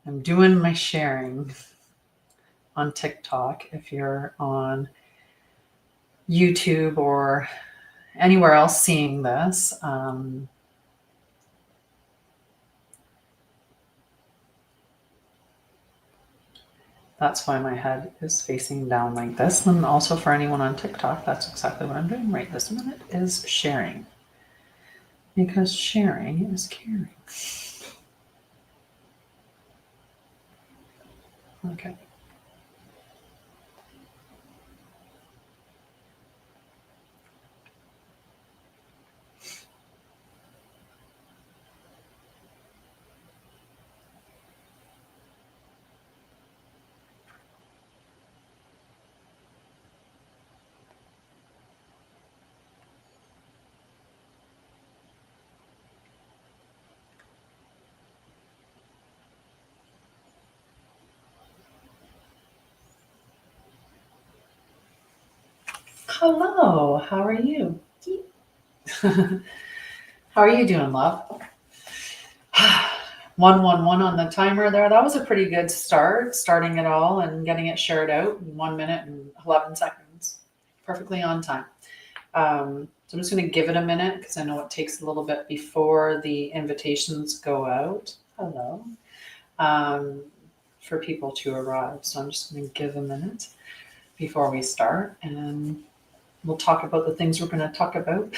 I'm doing my sharing on TikTok. If you're on YouTube or anywhere else seeing this, that's why my head is facing down like this. And also for anyone on TikTok, that's exactly what I'm doing right this minute, is sharing. Because sharing is caring. Okay. Hello, how are you? How are you doing, love? 111 on the timer there. That was a pretty good start, starting it all and getting it shared out in 1 minute and 11 seconds. Perfectly on time. So I'm just going to give it a minute because I know it takes a little bit before the invitations go out. Hello. For people to arrive. So I'm just going to give a minute before we start, and we'll talk about the things we're going to talk about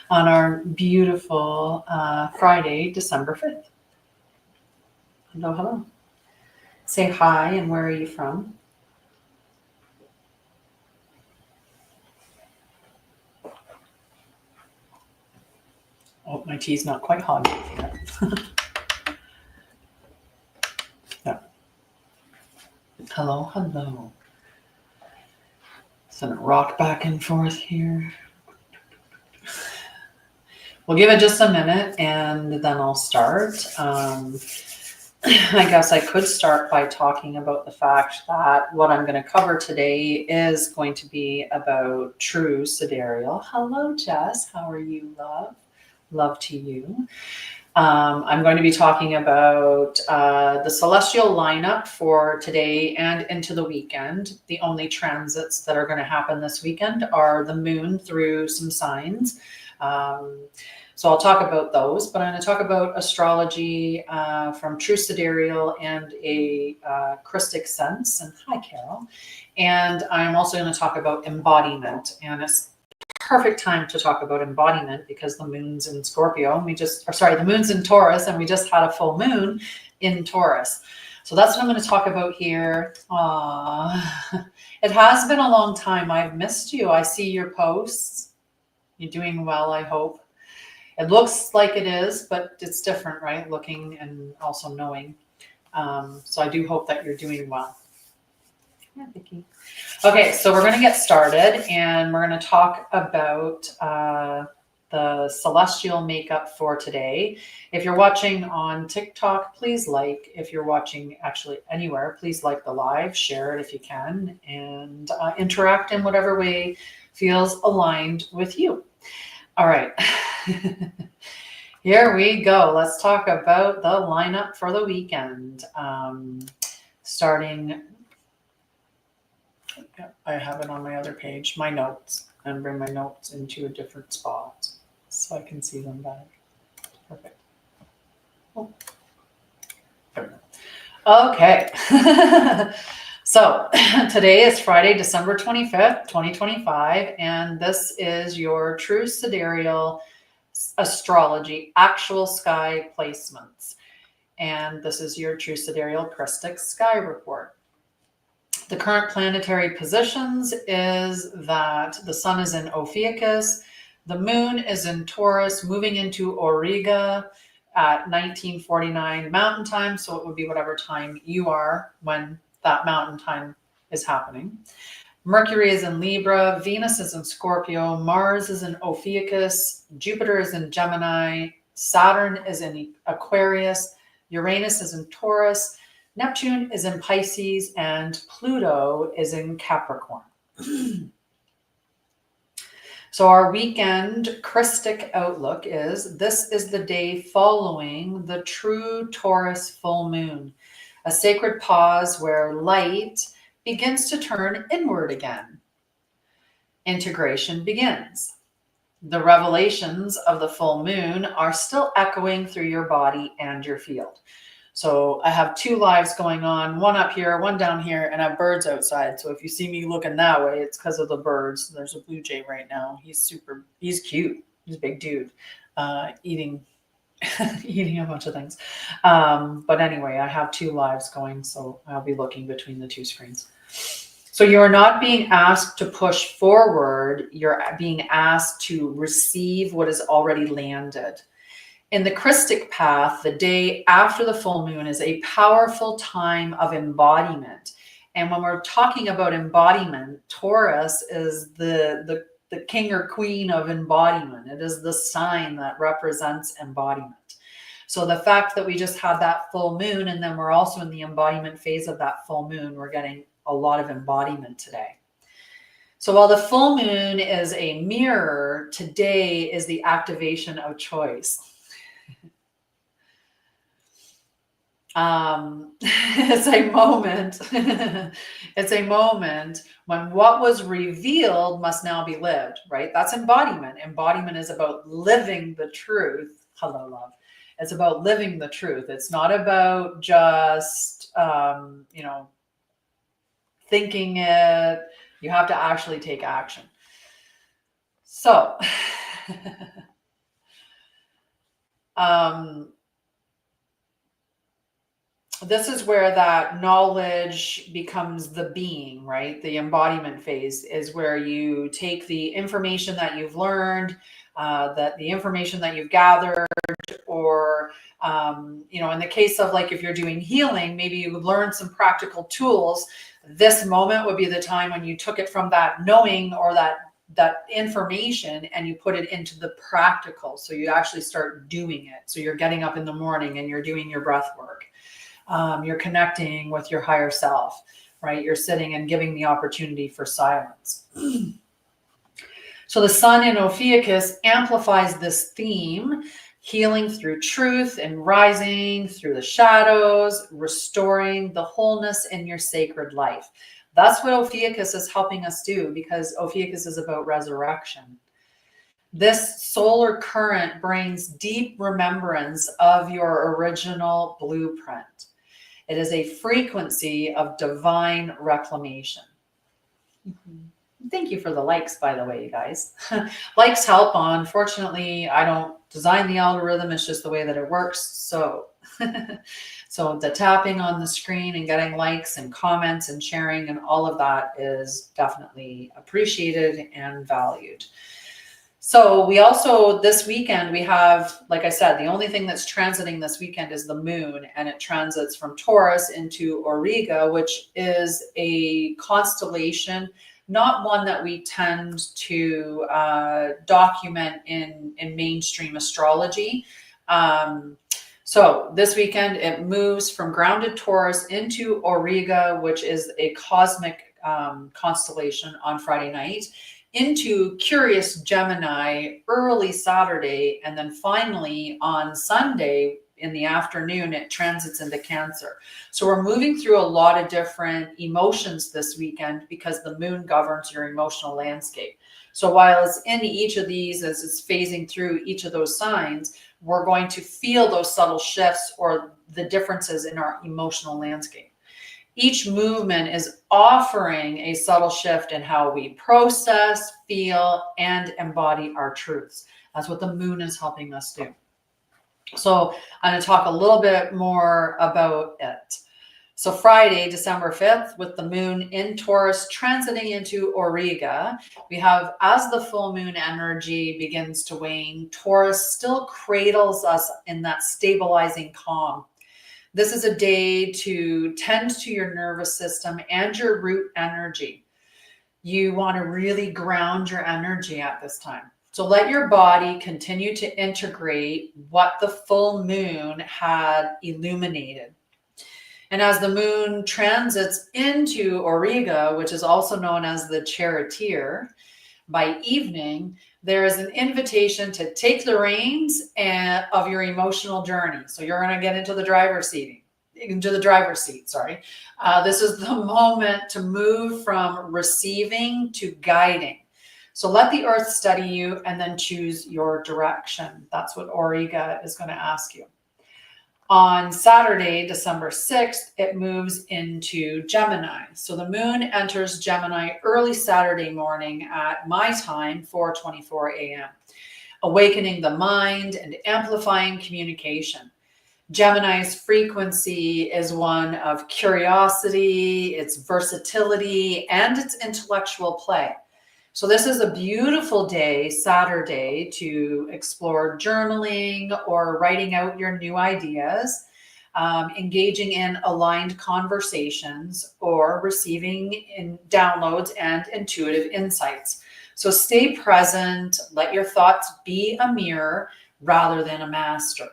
on our beautiful Friday, December 5th. Hello, hello. Say hi, and where are you from? Oh, my tea's not quite hot yet. Yeah. Hello, hello. So rock back and forth here. We'll give it just a minute and then I'll start. I guess I could start by talking about the fact that what I'm going to cover today is going to be about true sidereal. Hello, Jess. How are you, love? Love to you. I'm going to be talking about the celestial lineup for today and into the weekend. The only transits that are going to happen this weekend are the moon through some signs. So I'll talk about those, but I'm going to talk about astrology from true sidereal and a Christic sense. And hi, Carol. And I'm also going to talk about embodiment. And it's perfect time to talk about embodiment because the moon's in Scorpio and the moon's in Taurus and we just had a full moon in Taurus. So that's what I'm going to talk about here. It has been a long time. I've missed you. I see your posts. You're doing well, I hope. It looks like it is, but it's different, right? Looking and also knowing. So I do hope that you're doing well. Yeah, Vicky. Okay, so we're going to get started and we're going to talk about the celestial makeup for today. If you're watching on TikTok, please like. If you're watching actually anywhere, please like the live, share it if you can, and interact in whatever way feels aligned with you. All right. Here we go. Let's talk about the lineup for the weekend. Starting... Yeah, I have it on my other page, my notes, and bring my notes into a different spot so I can see them better. Perfect. Oh. There we go. Okay. So today is Friday, December 25th, 2025, and this is your true sidereal astrology, actual sky placements. And this is your true sidereal Christic sky report. The current planetary positions is that the sun is in Ophiuchus, the moon is in Taurus, moving into Auriga at 1949 Mountain Time, so it would be whatever time you are when that Mountain Time is happening. Mercury is in Libra, Venus is in Scorpio, Mars is in Ophiuchus, Jupiter is in Gemini, Saturn is in Aquarius, Uranus is in Taurus, Neptune is in Pisces, and Pluto is in Capricorn. So our weekend Christic outlook is, this is the day following the true Taurus full moon, a sacred pause where light begins to turn inward again. Integration begins. The revelations of the full moon are still echoing through your body and your field. So I have two lives going on, one up here, one down here, and I have birds outside. So if you see me looking that way, it's because of the birds. There's a blue jay right now. He's cute. He's a big dude, eating a bunch of things. But anyway, I have two lives going, so I'll be looking between the two screens. So you're not being asked to push forward. You're being asked to receive what is already landed. In the Christic path, the day after the full moon is a powerful time of embodiment. And when we're talking about embodiment, Taurus is the king or queen of embodiment. It is the sign that represents embodiment. So the fact that we just had that full moon, and then we're also in the embodiment phase of that full moon, we're getting a lot of embodiment today. So while the full moon is a mirror, today is the activation of choice. It's a moment. It's a moment when what was revealed must now be lived, right? That's embodiment. Embodiment is about living the truth. Hello, love. It's about living the truth. It's not about just, thinking it. You have to actually take action. So, this is where that knowledge becomes the being, right? The embodiment phase is where you take the information that you've learned, that the information that you've gathered, or, in the case of like, if you're doing healing, maybe you learned some practical tools. This moment would be the time when you took it from that knowing or that information and you put it into the practical. So you actually start doing it. So you're getting up in the morning and you're doing your breath work. You're connecting with your higher self, right? You're sitting and giving the opportunity for silence. So the sun in Ophiuchus amplifies this theme, healing through truth and rising through the shadows, restoring the wholeness in your sacred life. That's what Ophiuchus is helping us do, because Ophiuchus is about resurrection. This solar current brings deep remembrance of your original blueprint. It is a frequency of divine reclamation. Thank you for the likes, by the way, you guys. Likes help. Unfortunately, I don't design the algorithm. It's just the way that it works. So, so the tapping on the screen and getting likes and comments and sharing and all of that is definitely appreciated and valued. So we also, this weekend, we have, like I said, the only thing that's transiting this weekend is the moon, and it transits from Taurus into Auriga, which is a constellation, not one that we tend to document in mainstream astrology. So this weekend, it moves from grounded Taurus into Auriga, which is a cosmic constellation on Friday night, into Curious Gemini early Saturday, and then finally on Sunday in the afternoon, it transits into Cancer. So we're moving through a lot of different emotions this weekend because the moon governs your emotional landscape. So while it's in each of these, as it's phasing through each of those signs, we're going to feel those subtle shifts or the differences in our emotional landscape. Each movement is offering a subtle shift in how we process, feel, and embody our truths. That's what the moon is helping us do. So I'm going to talk a little bit more about it. So Friday, December 5th, with the moon in Taurus transiting into Auriga, we have, as the full moon energy begins to wane, Taurus still cradles us in that stabilizing calm. This is a day to tend to your nervous system and your root energy. You want to really ground your energy at this time. So let your body continue to integrate what the full moon had illuminated. And as the moon transits into Auriga, which is also known as the charioteer, By evening, there is an invitation to take the reins of your emotional journey. So you're going to get into the driver's seat. Sorry. This is the moment to move from receiving to guiding. So let the earth study you and then choose your direction. That's what Auriga is going to ask you. On Saturday, December 6th, it moves into Gemini. So the moon enters Gemini early Saturday morning at my time, 4:24 a.m., awakening the mind and amplifying communication. Gemini's frequency is one of curiosity, its versatility, and its intellectual play. So this is a beautiful day, Saturday, to explore journaling or writing out your new ideas, engaging in aligned conversations, or receiving in downloads and intuitive insights. So stay present, let your thoughts be a mirror rather than a master.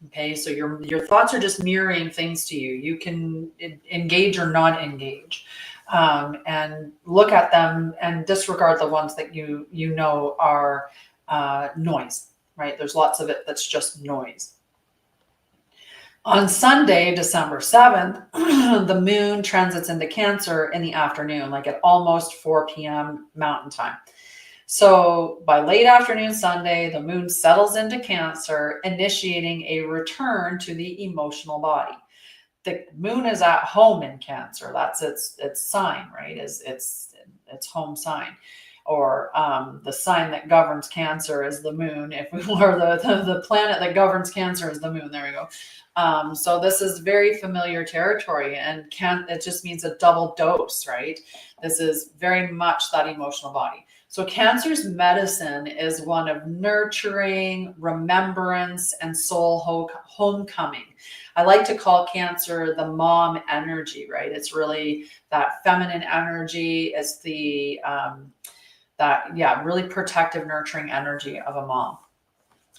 Okay, so your thoughts are just mirroring things to you. You can engage or not engage. And look at them and disregard the ones that you know are noise, right? There's lots of it that's just noise. On Sunday, December 7th, the moon transits into Cancer in the afternoon, like at almost 4 p.m. Mountain Time. So by late afternoon Sunday, the moon settles into Cancer, initiating a return to the emotional body. The moon is at home in Cancer. That's its sign, right? Is its home sign, or the sign that governs Cancer is the moon. If we were the planet that governs Cancer is the moon. There we go. So this is very familiar territory, and it just means a double dose, right? This is very much that emotional body. So Cancer's medicine is one of nurturing, remembrance, and soul homecoming. I like to call Cancer the mom energy, right? It's really that feminine energy. It's the really protective, nurturing energy of a mom.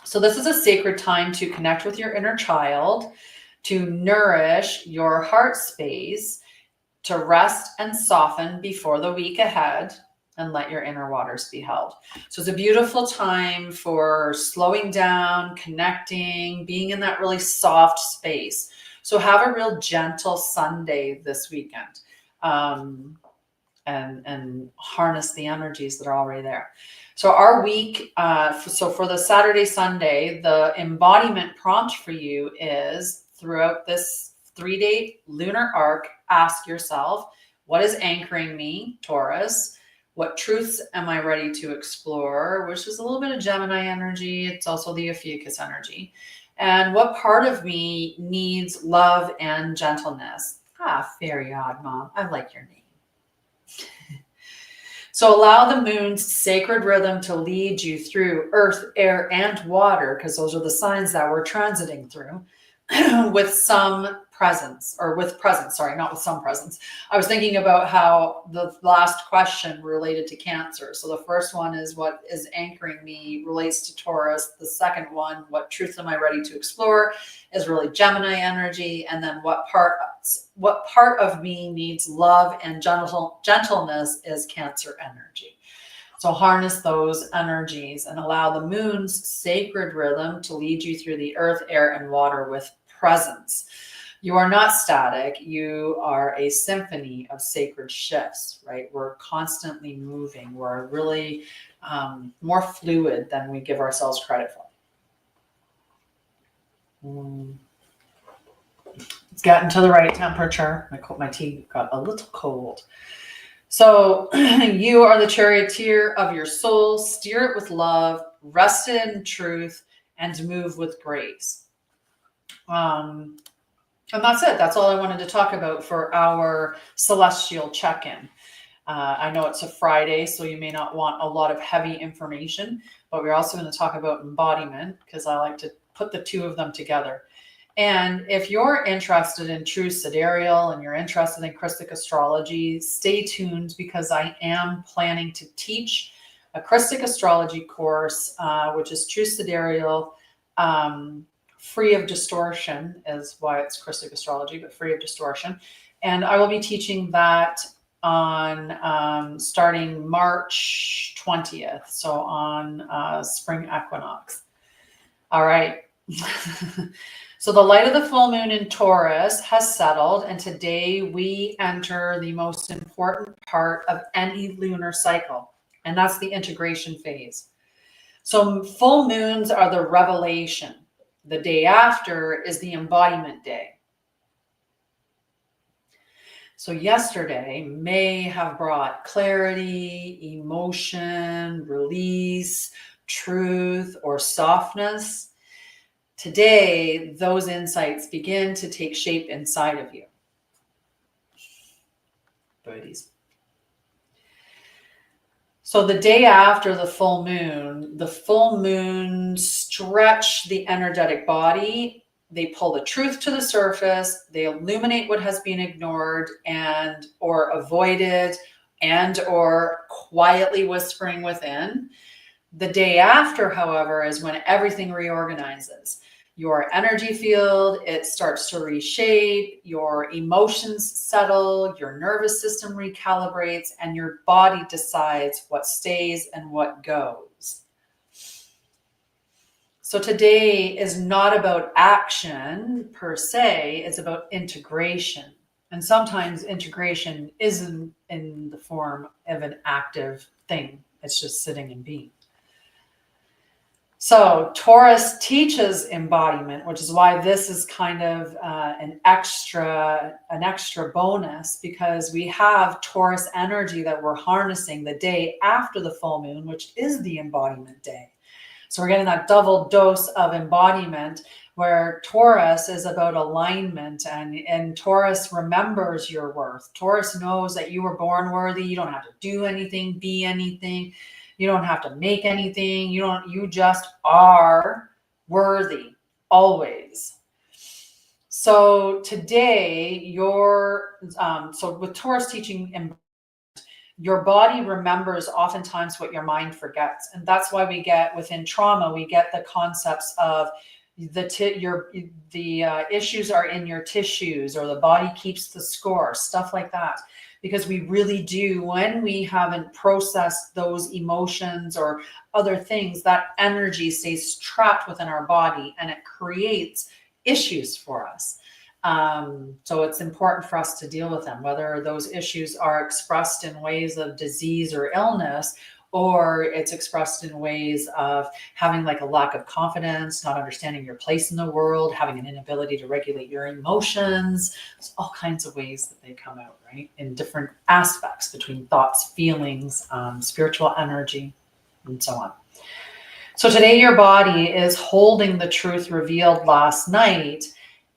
So this is a sacred time to connect with your inner child, to nourish your heart space, to rest and soften before the week ahead, and let your inner waters be held. So it's a beautiful time for slowing down, connecting, being in that really soft space. So have a real gentle Sunday this weekend, and harness the energies that are already there. So our week, so for the Saturday, Sunday, the embodiment prompt for you is, throughout this 3-day lunar arc, ask yourself, what is anchoring me, Taurus? What truths am I ready to explore? Which is a little bit of Gemini energy. It's also the Ophiuchus energy. And what part of me needs love and gentleness? Very odd, Mom. I like your name. So allow the moon's sacred rhythm to lead you through earth, air, and water, because those are the signs that we're transiting through, with presence. I was thinking about how the last question related to Cancer. So the first one is, what is anchoring me, relates to Taurus. The second one, what truth am I ready to explore, is really Gemini energy. And then what part of me needs love and gentleness is Cancer energy. So harness those energies and allow the moon's sacred rhythm to lead you through the earth, air, and water with presence. You are not static. You are a symphony of sacred shifts, right? We're constantly moving. We're really more fluid than we give ourselves credit for. It's gotten to the right temperature. My tea got a little cold. So you are the charioteer of your soul. Steer it with love, rest it in truth, and move with grace. And that's it. That's all I wanted to talk about for our celestial check-in. I know it's a Friday, so you may not want a lot of heavy information, but we're also going to talk about embodiment, because I like to put the two of them together. And if you're interested in true sidereal and you're interested in Christic astrology, stay tuned, because I am planning to teach a Christic astrology course, which is true sidereal, free of distortion is why it's Christic astrology, but free of distortion. And I will be teaching that on starting March 20th. So on spring equinox. All right. So the light of the full moon in Taurus has settled, and today we enter the most important part of any lunar cycle, and that's the integration phase. So full moons are the revelation. The day after is the embodiment day. So yesterday may have brought clarity, emotion, release, truth, or softness. Today, those insights begin to take shape inside of you. Birdies. So the day after the full moon stretch the energetic body. They pull the truth to the surface. They illuminate what has been ignored and or avoided and or quietly whispering within. The day after, however, is when everything reorganizes. Your energy field, it starts to reshape, your emotions settle, your nervous system recalibrates, and your body decides what stays and what goes. So today is not about action per se, it's about integration. And sometimes integration isn't in the form of an active thing. It's just sitting and being. So Taurus teaches embodiment, which is why this is kind of an extra bonus, because we have Taurus energy that we're harnessing the day after the full moon, which is the embodiment day. So we're getting that double dose of embodiment, where Taurus is about alignment, and Taurus remembers your worth. Taurus knows that you were born worthy. You don't have to do anything, be anything. You don't have to make anything. You just are worthy always. So today so with Taurus teaching, your body remembers oftentimes what your mind forgets. And that's why we get within trauma, we get the concepts of the issues are in your tissues, or the body keeps the score, stuff like that. Because we really do, when we haven't processed those emotions or other things, that energy stays trapped within our body and it creates issues for us. So it's important for us to deal with them, whether those issues are expressed in ways of disease or illness, or it's expressed in ways of having like a lack of confidence, not understanding your place in the world, having an inability to regulate your emotions. There's all kinds of ways that they come out, right? In different aspects between thoughts, feelings, spiritual energy, and so on. So today your body is holding the truth revealed last night,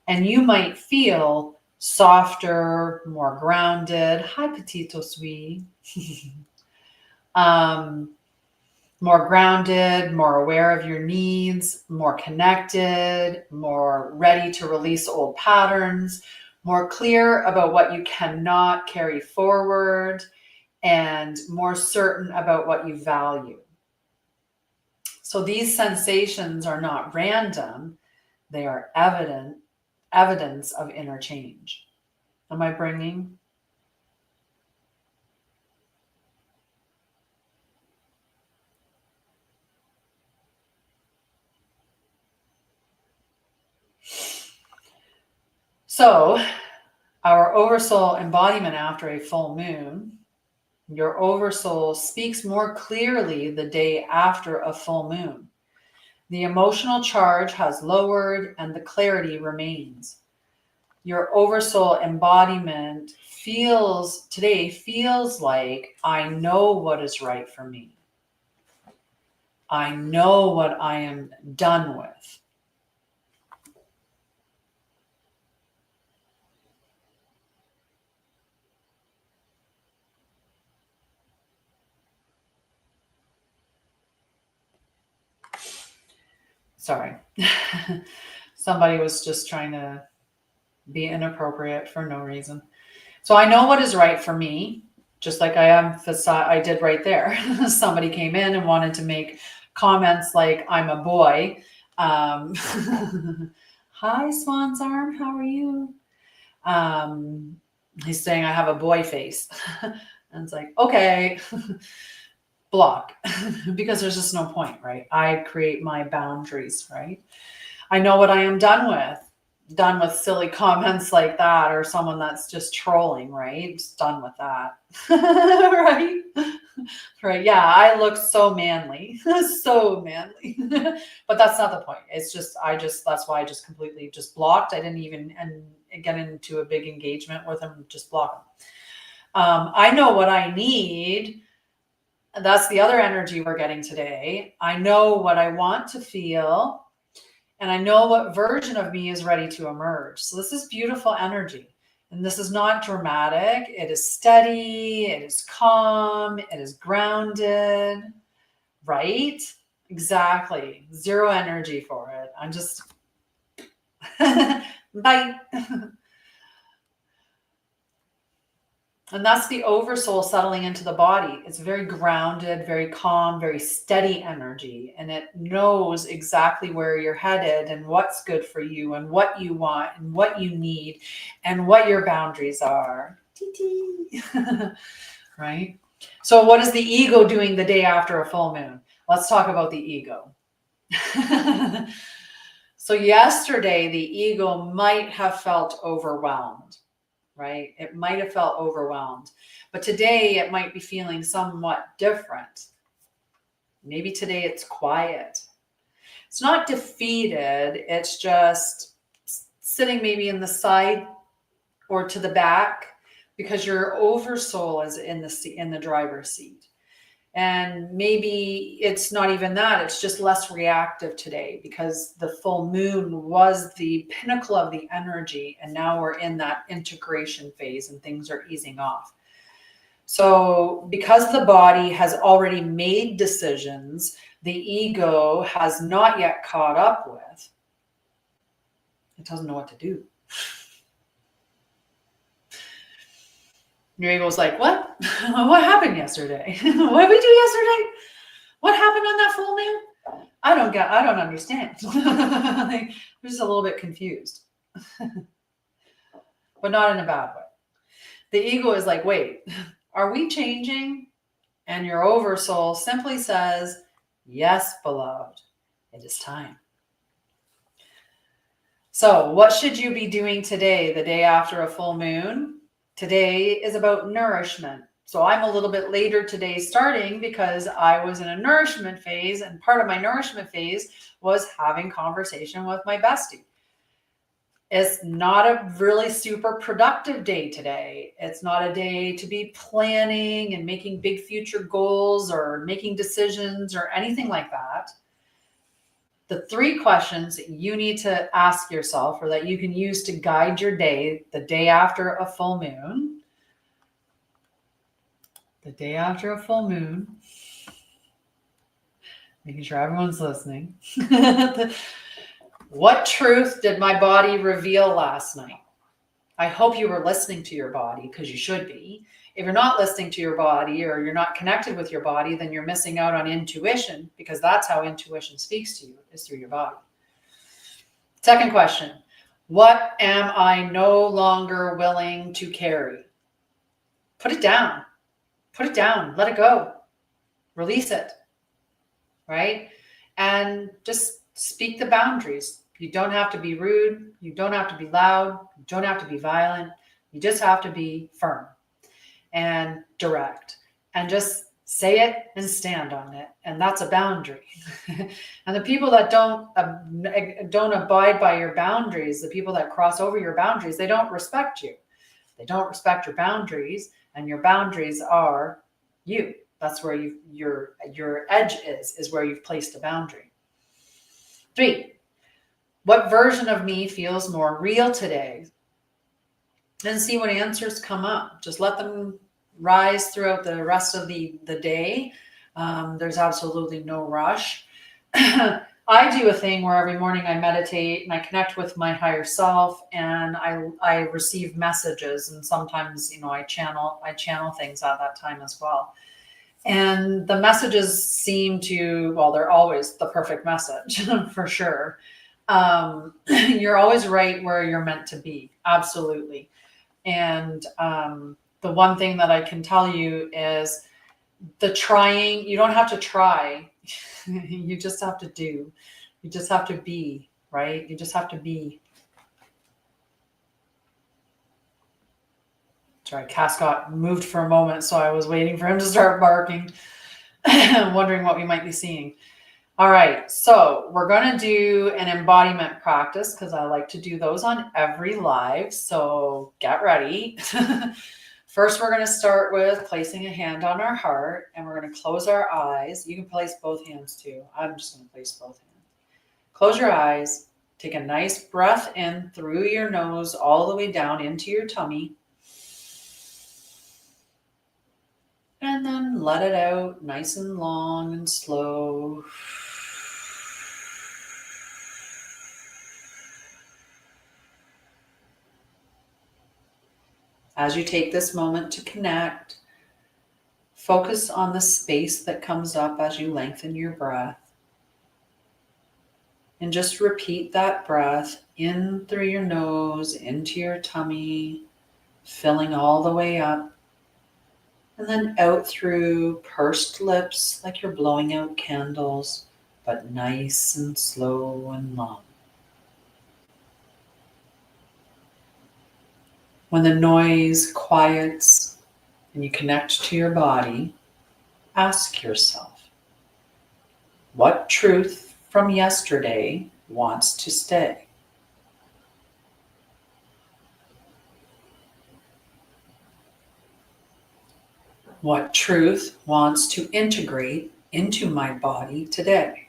and you might feel softer, more grounded. Hi, Petito Sweet. More grounded, more aware of your needs, more connected, more ready to release old patterns, more clear about what you cannot carry forward, and more certain about what you value. So these sensations are not random. They are evidence of inner change. Am I bringing? So our Oversoul embodiment after a full moon, your Oversoul speaks more clearly the day after a full moon. The emotional charge has lowered and the clarity remains. Your Oversoul embodiment today feels like, I know what is right for me. I know what I am done with. Sorry. Somebody was just trying to be inappropriate for no reason. So I know what is right for me, just like I did right there. Somebody came in and wanted to make comments like I'm a boy. Hi, Swan's Arm. How are you? He's saying I have a boy face. And it's like, okay, block, because there's just no point, right? I create my boundaries, right? I know what I am done with silly comments like that, or someone that's just trolling, right? Just done with that. Right? Right. Yeah, I look so manly. So manly. But that's not the point. It's just that's why I just completely just blocked. I didn't even get into a big engagement with him, just block him. I know what I need. That's the other energy we're getting today. I know what I want to feel. And I know what version of me is ready to emerge. So this is beautiful energy. And this is not dramatic. It is steady. It is calm. It is grounded. Right? Exactly. Zero energy for it. I'm just, bye. And that's the oversoul settling into the body. It's very grounded, very calm, very steady energy. And it knows exactly where you're headed and what's good for you and what you want and what you need and what your boundaries are. Right? So what is the ego doing the day after a full moon? Let's talk about the ego. So yesterday, the ego might have felt overwhelmed. Right? It might have felt overwhelmed, but today it might be feeling somewhat different. Maybe today it's quiet. It's not defeated. It's just sitting maybe in the side or to the back, because your oversoul is in the driver's seat. And maybe it's not even that, it's just less reactive today, because the full moon was the pinnacle of the energy. And now we're in that integration phase and things are easing off. So because the body has already made decisions, the ego has not yet caught up with. It doesn't know what to do. Your ego's like, what? What happened yesterday? What did we do yesterday? What happened on that full moon? I don't understand. I'm just a little bit confused. But not in a bad way. The ego is like, wait, are we changing? And your oversoul simply says, yes, beloved, it is time. So what should you be doing today, the day after a full moon? Today is about nourishment. So I'm a little bit later today starting because I was in a nourishment phase, and part of my nourishment phase was having conversation with my bestie. It's not a really super productive day today. It's not a day to be planning and making big future goals or making decisions or anything like that. The 3 questions that you need to ask yourself, or that you can use to guide your day, the day after a full moon. The day after a full moon. Making sure everyone's listening. What truth did my body reveal last night? I hope you were listening to your body, because you should be. If you're not listening to your body, or you're not connected with your body, then you're missing out on intuition, because that's how intuition speaks to you, is through your body. Second question, what am I no longer willing to carry? Put it down. Put it down. Let it go. Release it. Right? And just speak the boundaries. You don't have to be rude. You don't have to be loud. You don't have to be violent. You just have to be firm and direct, and just say it and stand on it. And that's a boundary. And the people that don't abide by your boundaries, the people that cross over your boundaries, they don't respect you. They don't respect your boundaries, and your boundaries are you. That's where your edge is where you've placed a boundary. 3, what version of me feels more real today? And see what answers come up. Just let them rise throughout the rest of the day. There's absolutely no rush. I do a thing where every morning I meditate and I connect with my higher self, and I receive messages, and sometimes, I channel things at that time as well. And the messages seem to, well, they're always the perfect message for sure. You're always right where you're meant to be. Absolutely. And the one thing that I can tell you is the trying, you don't have to try. You just have to do. You just have to be, right? You just have to be. Sorry, Cass got moved for a moment, so I was waiting for him to start barking, wondering what we might be seeing. All right, so we're going to do an embodiment practice because I like to do those on every live, so get ready. First, we're going to start with placing a hand on our heart, and we're going to close our eyes. You can place both hands too. I'm just going to place both hands. Close your eyes. Take a nice breath in through your nose all the way down into your tummy. And then let it out nice and long and slow. As you take this moment to connect, focus on the space that comes up as you lengthen your breath. And just repeat that breath in through your nose, into your tummy, filling all the way up. And then out through pursed lips like you're blowing out candles, but nice and slow and long. When the noise quiets and you connect to your body, ask yourself, what truth from yesterday wants to stay? What truth wants to integrate into my body today?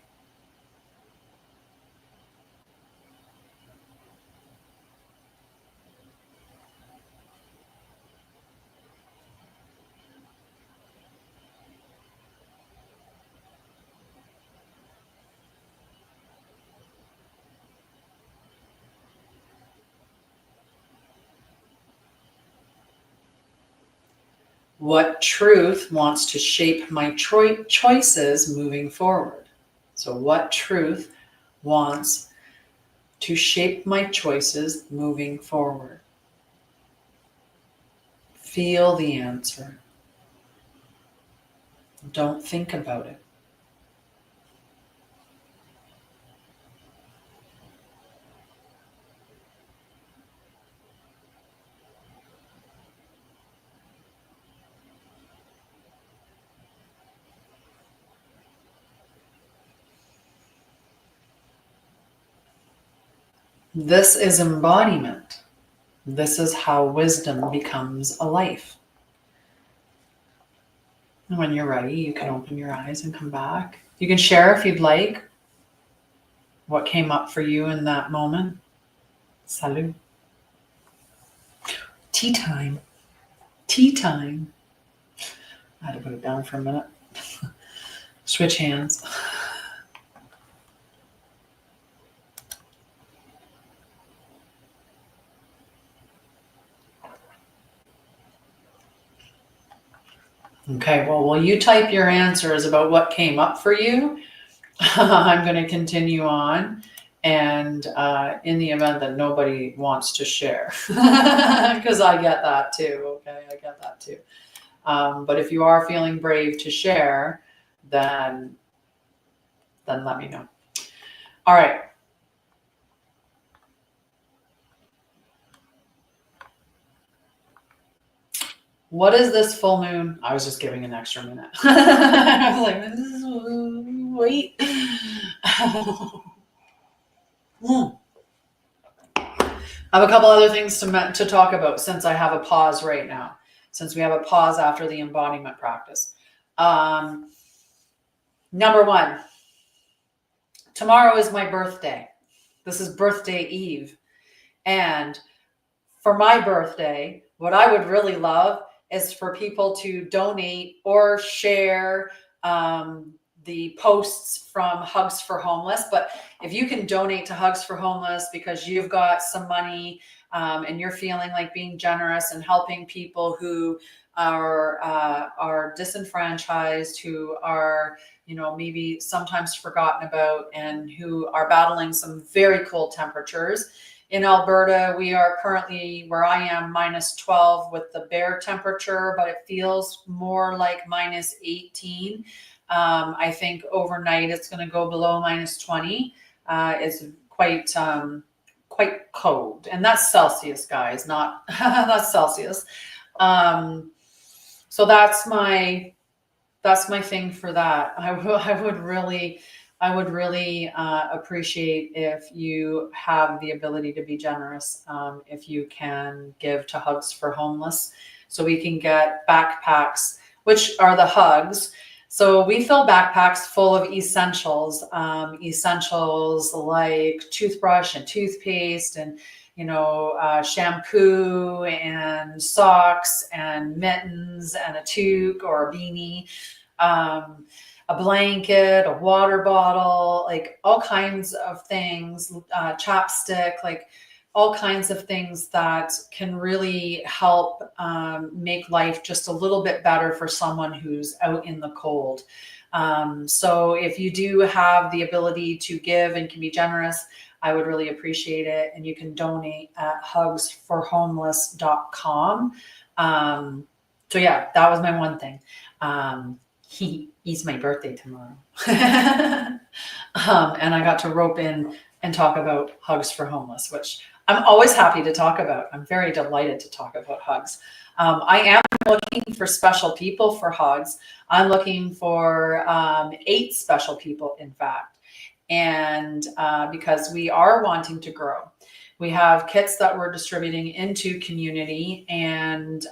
What truth wants to shape my choices moving forward? So what truth wants to shape my choices moving forward? Feel the answer. Don't think about it. This is embodiment. This is how wisdom becomes a life. And when you're ready, you can open your eyes and come back. You can share if you'd like what came up for you in that moment. Salut. Tea time. Tea time. I had to put it down for a minute. Switch hands. Okay, well, while you type your answers about what came up for you, I'm going to continue on. And in the event that nobody wants to share, because I get that too, okay? I get that too. But if you are feeling brave to share, then let me know. All right. What is this full moon? I was just giving an extra minute. I was like, wait. I have a couple other things to talk about since I have a pause right now, since we have a pause after the embodiment practice. Number one, tomorrow is my birthday. This is birthday eve. And for my birthday, what I would really love is for people to donate or share the posts from Hugs for Homeless. But if you can donate to Hugs for Homeless because you've got some money and you're feeling like being generous and helping people who are disenfranchised, who are, maybe sometimes forgotten about, and who are battling some very cold temperatures, In Alberta, we are currently, where I am, -12 with the bare temperature, but it feels more like -18. I think overnight it's going to go below -20. It's quite cold, and that's Celsius, guys, not that's Celsius. So that's my thing for that. I would really appreciate if you have the ability to be generous, if you can give to Hugs for Homeless, so we can get backpacks, which are the hugs. So we fill backpacks full of essentials, essentials like toothbrush and toothpaste and, shampoo and socks and mittens and a toque or a beanie, a blanket, a water bottle, like all kinds of things, chapstick, like all kinds of things that can really help make life just a little bit better for someone who's out in the cold. So if you do have the ability to give and can be generous, I would really appreciate it. And you can donate at hugsforhomeless.com. So yeah, that was my one thing. It's my birthday tomorrow. And I got to rope in and talk about Hugs for Homeless, which I'm always happy to talk about. I'm very delighted to talk about hugs. I am looking for special people for hugs. I'm looking for 8 special people, in fact. And because we are wanting to grow. We have kits that we're distributing into community, and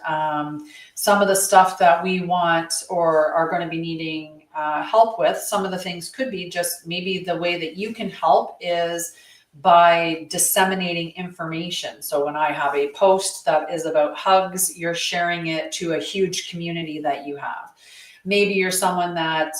some of the stuff that we want or are going to be needing help with, some of the things could be just maybe the way that you can help is by disseminating information. So when I have a post that is about hugs, you're sharing it to a huge community that you have. Maybe you're someone that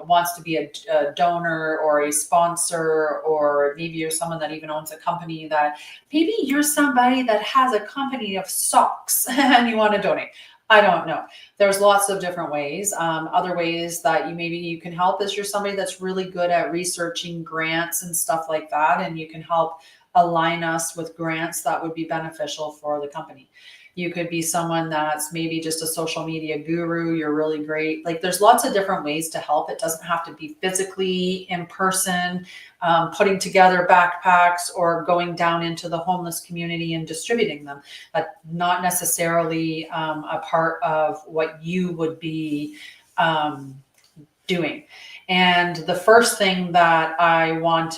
wants to be a donor or a sponsor, or maybe you're someone that even owns a company, that maybe you're somebody that has a company of socks and you want to donate. I don't know. There's lots of different ways. Other ways that you can help is you're somebody that's really good at researching grants and stuff like that, and you can help align us with grants that would be beneficial for the company. You could be someone that's maybe just a social media guru. You're really great. Like, there's lots of different ways to help. It doesn't have to be physically in person, putting together backpacks or going down into the homeless community and distributing them. But not necessarily a part of what you would be doing. And the first thing that we're going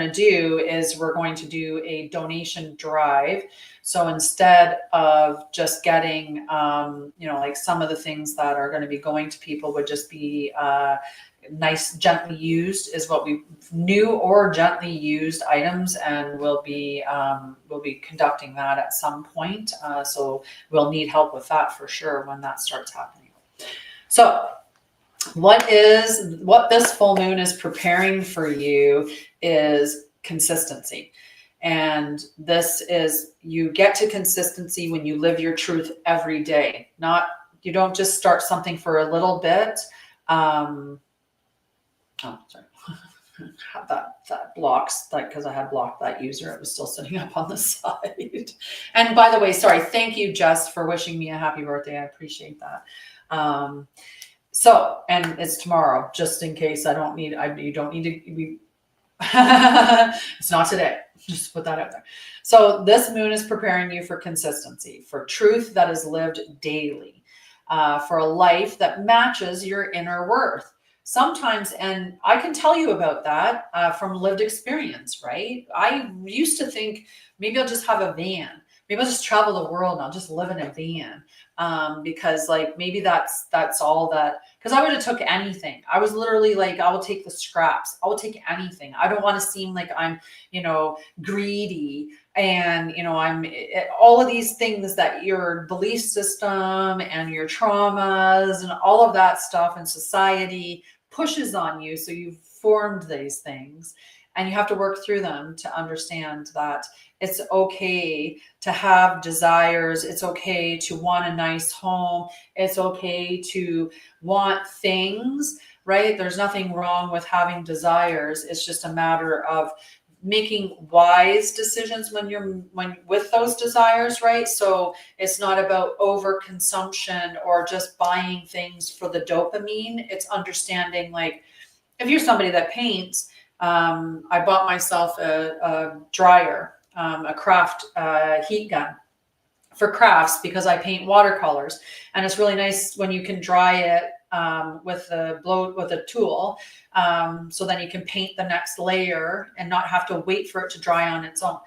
to do is we're going to do a donation drive. So instead of just getting, like some of the things that are going to be going to people would just be nice, gently used, is what we new or gently used items, and we'll be conducting that at some point. So we'll need help with that for sure when that starts happening. So what this full moon is preparing for you is consistency. And this is, you get to consistency when you live your truth every day. You don't just start something for a little bit. Oh, sorry. that blocks that, because I had blocked that user. It was still sitting up on the side. And by the way, sorry, thank you, Jess, for wishing me a happy birthday. I appreciate that. So, and it's tomorrow, just in case you don't need to be, it's not today. Just put that out there. So this moon is preparing you for consistency, for truth that is lived daily, for a life that matches your inner worth. Sometimes, and I can tell you about that from lived experience, right? I used to think maybe I'll just have a van. Maybe I'll just travel the world and I'll just live in a van. Because like, maybe that's all that, because I would have took anything. I was literally like, I will take the scraps. I will take anything. I don't want to seem like I'm, greedy, and, I'm all of these things that your belief system and your traumas and all of that stuff in society pushes on you. So you've formed these things, and you have to work through them to understand that it's okay to have desires. It's okay to want a nice home. It's okay to want things, right? There's nothing wrong with having desires. It's just a matter of making wise decisions when with those desires, right? So it's not about overconsumption or just buying things for the dopamine. It's understanding, like, if you're somebody that paints, I bought myself a dryer, a craft heat gun for crafts, because I paint watercolors, and it's really nice when you can dry it with a tool, so then you can paint the next layer and not have to wait for it to dry on its own.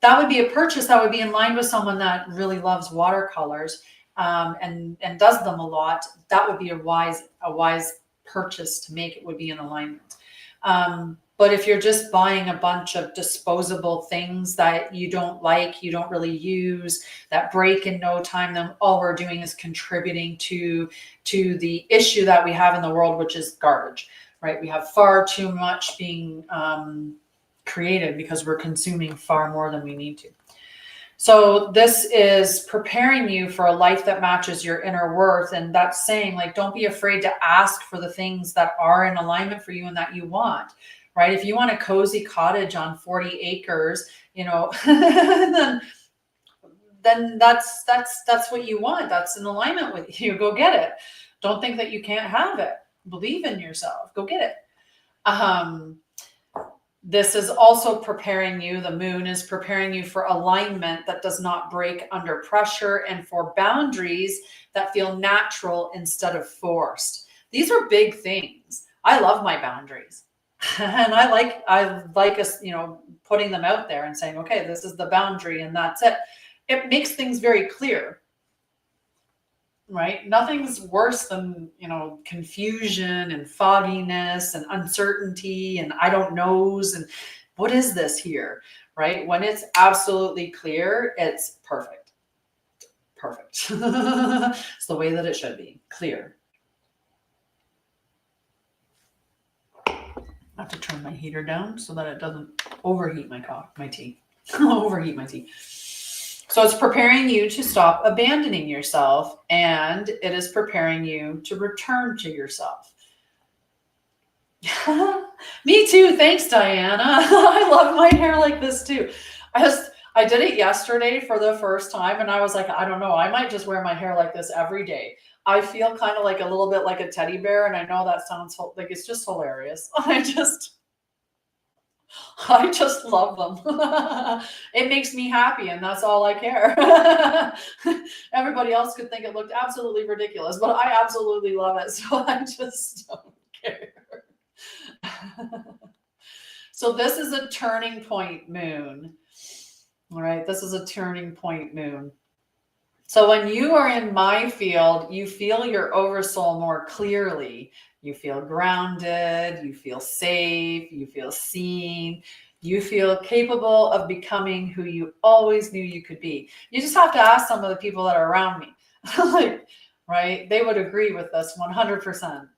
That would be a purchase that would be in line with someone that really loves watercolors, and does them a lot. That would be a wise purchase to make. It would be in alignment. But if you're just buying a bunch of disposable things that you don't like, you don't really use, that break in no time, then all we're doing is contributing to the issue that we have in the world, which is garbage, right? We have far too much being created because we're consuming far more than we need to. So this is preparing you for a life that matches your inner worth. And that's saying, like, don't be afraid to ask for the things that are in alignment for you and that you want, right? If you want a cozy cottage on 40 acres, then that's what you want. That's in alignment with you. Go get it. Don't think that you can't have it. Believe in yourself. Go get it. This is also preparing you, the moon is preparing you for alignment that does not break under pressure, and for boundaries that feel natural instead of forced. These are big things. I love my boundaries. And I like us, putting them out there and saying, okay, this is the boundary and that's it. It makes things very clear. Right? Nothing's worse than, confusion and fogginess and uncertainty and I don't knows and what is this here, right? When it's absolutely clear, it's perfect. Perfect. It's the way that it should be. Clear. I have to turn my heater down so that it doesn't overheat my tea. Overheat my tea. So it's preparing you to stop abandoning yourself, and it is preparing you to return to yourself. Me too. Thanks, Diana. I love my hair like this too. I did it yesterday for the first time, and I was like, I don't know, I might just wear my hair like this every day. I feel kind of like a little bit like a teddy bear, and I know that sounds like it's just hilarious. I just love them. It makes me happy, and that's all I care. Everybody else could think it looked absolutely ridiculous, but I absolutely love it. So I just don't care. So this is a turning point moon. All right. This is a turning point moon. So when you are in my field, you feel your oversoul more clearly. You feel grounded, you feel safe, you feel seen, you feel capable of becoming who you always knew you could be. You just have to ask some of the people that are around me, right? They would agree with this 100%.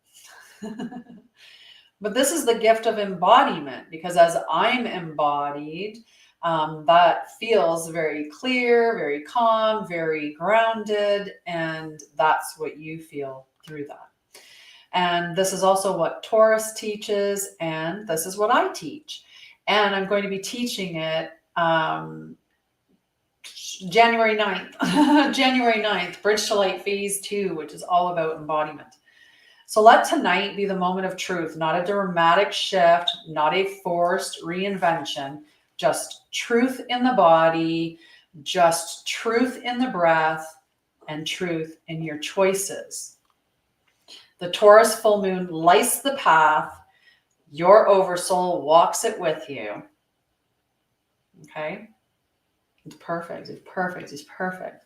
But this is the gift of embodiment, because as I'm embodied, that feels very clear, very calm, very grounded, and that's what you feel through that. And this is also what Taurus teaches, and this is what I teach. And I'm going to be teaching it January 9th. January 9th, Bridge to Light Phase 2, which is all about embodiment. So let tonight be the moment of truth, not a dramatic shift, not a forced reinvention, just truth in the body, just truth in the breath, and truth in your choices. The Taurus full moon lights the path. Your oversoul walks it with you. Okay? It's perfect. It's perfect. It's perfect.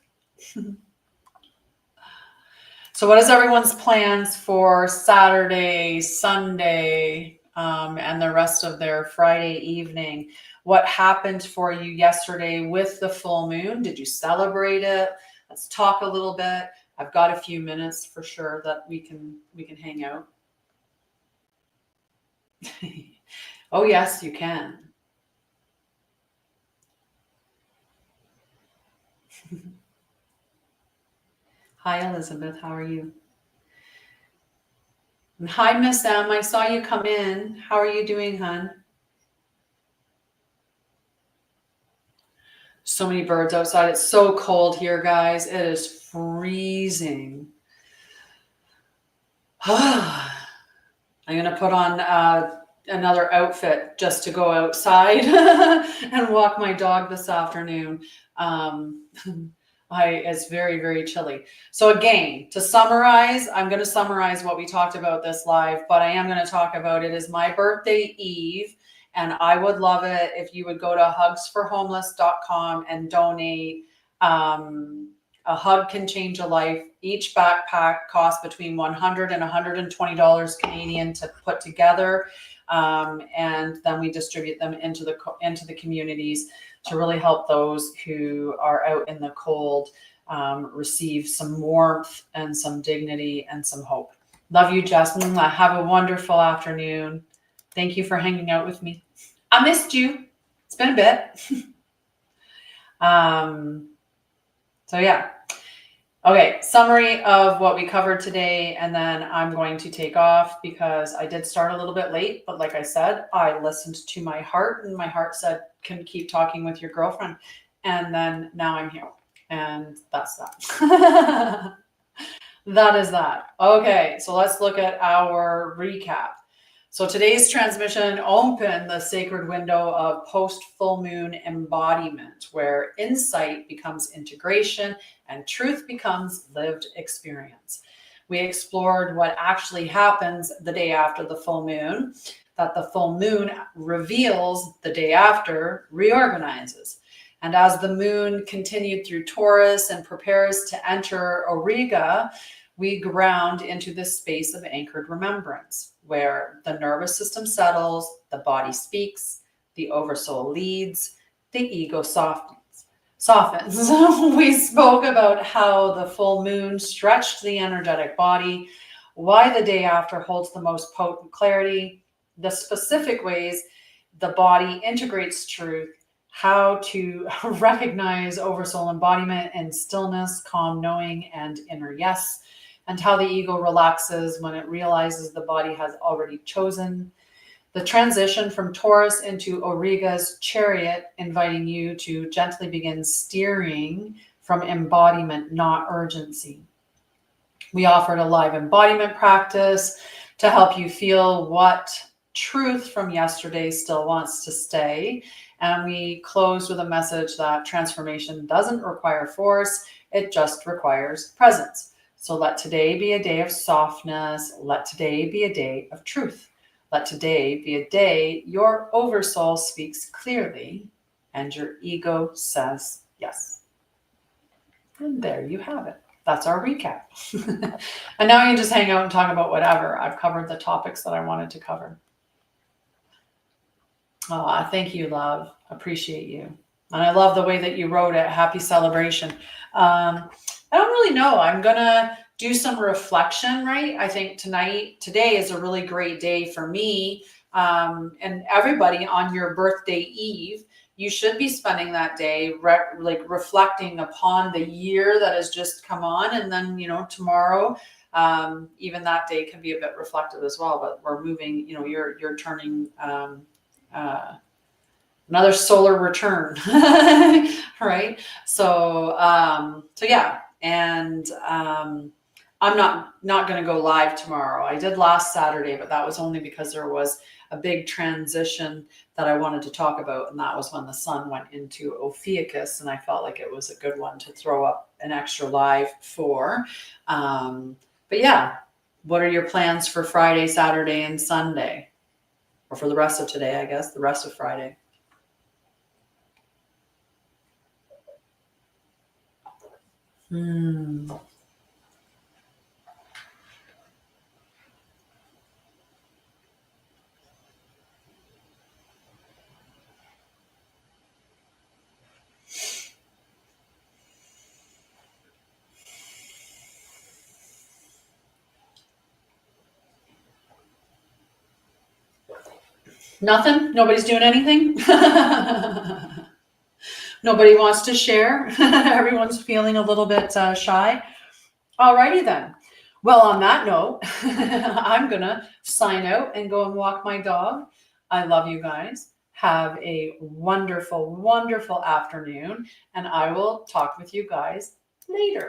So what is everyone's plans for Saturday, Sunday, and the rest of their Friday evening? What happened for you yesterday with the full moon? Did you celebrate it? Let's talk a little bit. I've got a few minutes for sure that we can hang out. Oh yes, you can. Hi, Elizabeth. How are you? And hi, Miss M. I saw you come in. How are you doing, hon? So many birds outside. It's so cold here, guys. It is freezing. I'm going to put on another outfit just to go outside and walk my dog this afternoon. It's very, very chilly. So again, to summarize, I'm going to summarize what we talked about this live, but I am going to talk about it is my birthday eve. And I would love it if you would go to hugsforhomeless.com and donate. A hug can change a life. Each backpack costs between $100 and $120 Canadian to put together. And then we distribute them into the communities to really help those who are out in the cold receive some warmth and some dignity and some hope. Love you, Jasmine. Have a wonderful afternoon. Thank you for hanging out with me. I missed you. It's been a bit. So yeah. Okay, summary of what we covered today, and then I'm going to take off because I did start a little bit late, but like I said, I listened to my heart, and my heart said, can keep talking with your girlfriend. And then now I'm here, and that's that. That is that. Okay, so let's look at our recap. So today's transmission opened the sacred window of post-full moon embodiment, where insight becomes integration and truth becomes lived experience. We explored what actually happens the day after the full moon, that the full moon reveals the day after, reorganizes. And as the moon continued through Taurus and prepares to enter Auriga, we ground into this space of anchored remembrance, where the nervous system settles, the body speaks, the oversoul leads, the ego softens. We spoke about how the full moon stretched the energetic body, why the day after holds the most potent clarity, the specific ways the body integrates truth, how to recognize oversoul embodiment and stillness, calm knowing, and inner yes, and how the ego relaxes when it realizes the body has already chosen. The transition from Taurus into Auriga's chariot, inviting you to gently begin steering from embodiment, not urgency. We offered a live embodiment practice to help you feel what truth from yesterday still wants to stay. And we closed with a message that transformation doesn't require force, it just requires presence. So let today be a day of softness. Let today be a day of truth. Let today be a day your oversoul speaks clearly and your ego says yes. And there you have it. That's our recap. And now you can just hang out and talk about whatever. I've covered the topics that I wanted to cover. Oh, thank you, love. Appreciate you. And I love the way that you wrote it. Happy celebration. I don't really know. I'm going to do some reflection, right? I think today is a really great day for me. And everybody on your birthday eve, you should be spending that day reflecting upon the year that has just come on. And then, tomorrow, even that day can be a bit reflective as well, but we're moving, you're turning, another solar return, right? So yeah. And I'm not going to go live tomorrow. I did last Saturday, but that was only because there was a big transition that I wanted to talk about. And that was when the sun went into Ophiuchus. And I felt like it was a good one to throw up an extra live for. But yeah, what are your plans for Friday, Saturday, and Sunday? Or for the rest of today, I guess, the rest of Friday. Nothing? Nobody's doing anything? Nobody wants to share? Everyone's feeling a little bit shy? Alrighty then. Well, on that note, I'm going to sign out and go and walk my dog. I love you guys. Have a wonderful, wonderful afternoon, and I will talk with you guys later.